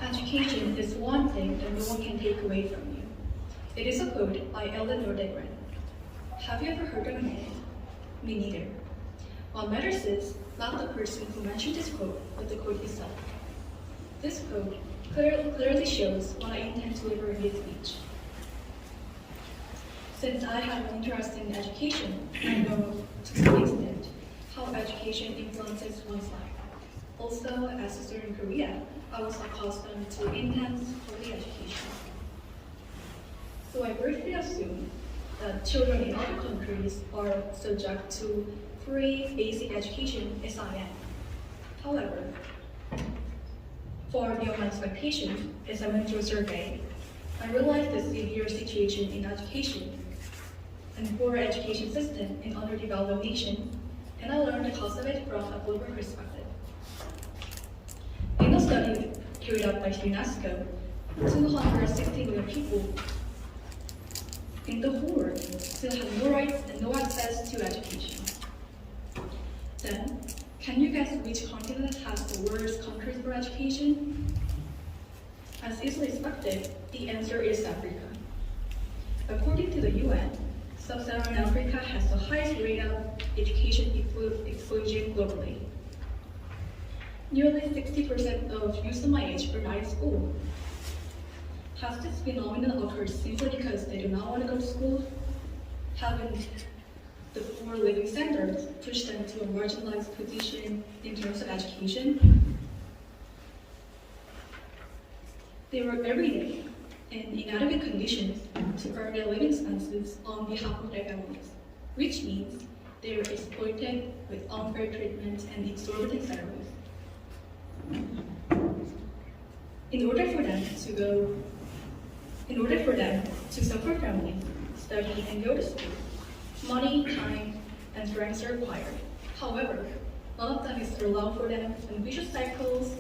Education is one thing that no one can take away from you. It is a quote by Eleanor Degran. Have you ever heard of a name? Me neither. What matters is not the person who mentioned this quote, but the quote itself. This quote clearly shows what I intend to deliver in this speech. Since I have an interest in education, I know to some extent how education influences one's life. Also, as a student in Korea, I was accustomed to intense quality education. So I briefly assume that children in other countries are subject to free basic education as I am. However, far beyond my expectations, as I went through a survey, I realized the severe situation in education and poor education system in underdeveloped nations, and I learned the cause of it from a global perspective. In a study carried out by UNESCO, 260 million people in the whole world still have no rights and no access to education. Then, can you guess which continent has the worst countries for education? As easily expected, the answer is Africa. According to the UN, Sub-Saharan Africa has the highest rate of education exclusion globally. Nearly 60% of youth my age are not in school. Has this phenomenon occurred simply because they do not want to go to school? Haven't the poor living standards pushed them to a marginalized position in terms of education? They work every day in inadequate conditions to earn their living expenses on behalf of their families, which means they are exploited with unfair treatment and exorbitant salaries. In order for them to support families, study and go to school, money, time, and strength are required. However, none of them is allowed for them, and vicious cycles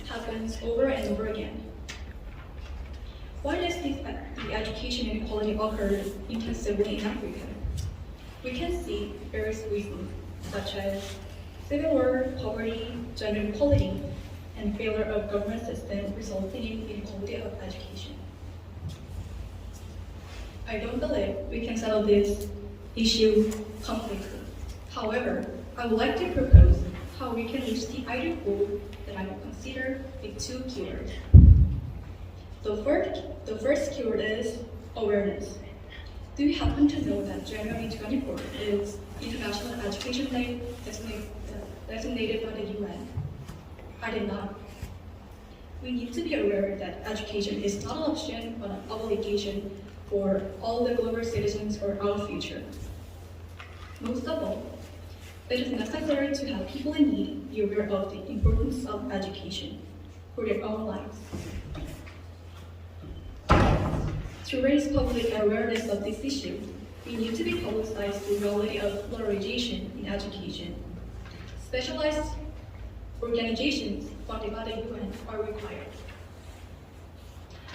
happens over and over again. Why does the education inequality occur intensively in Africa? We can see various reasons, such as civil war, poverty, gender inequality, and failure of government system resulting in inequality of education. I don't believe we can settle this issue completely. However, I would like to propose how we can reach the ideal goal that I would consider with two keywords. The first keyword is awareness. Do you happen to know that January 24th is International Education Day designated by the UN? I did not. We need to be aware that education is not an option but an obligation for all the global citizens for our future. Most of all, it is necessary to have people in need be aware of the importance of education for their own lives. To raise public awareness of this issue, we need to be publicized the reality of polarization in education. Specialized organizations funded by the UN are required.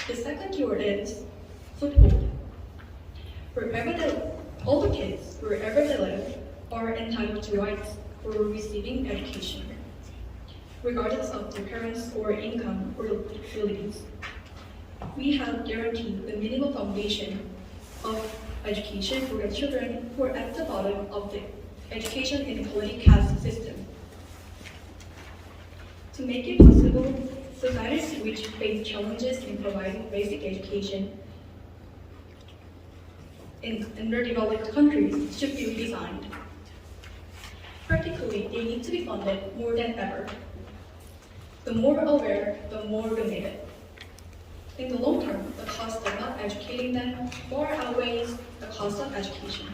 The second keyword is foothold. All the kids, wherever they live, are entitled to rights for receiving education, regardless of their parents' or income or abilities. We have guaranteed the minimum foundation of education for the children who are at the bottom of the education inequality caste system. To make it possible, societies which face challenges in providing basic education in underdeveloped countries should be redesigned. Practically, they need to be funded more than ever. The more aware, the more donated. In the long term, the cost of not educating them far outweighs the cost of education.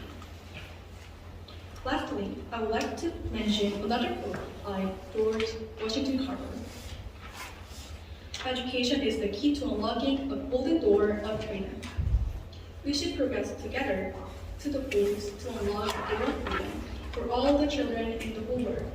Lastly, I would like to mention another quote by George Washington Carver. Education is the key to unlocking a golden door of freedom. We should progress together to the goals to unlock the world freedom for all the children in the whole world.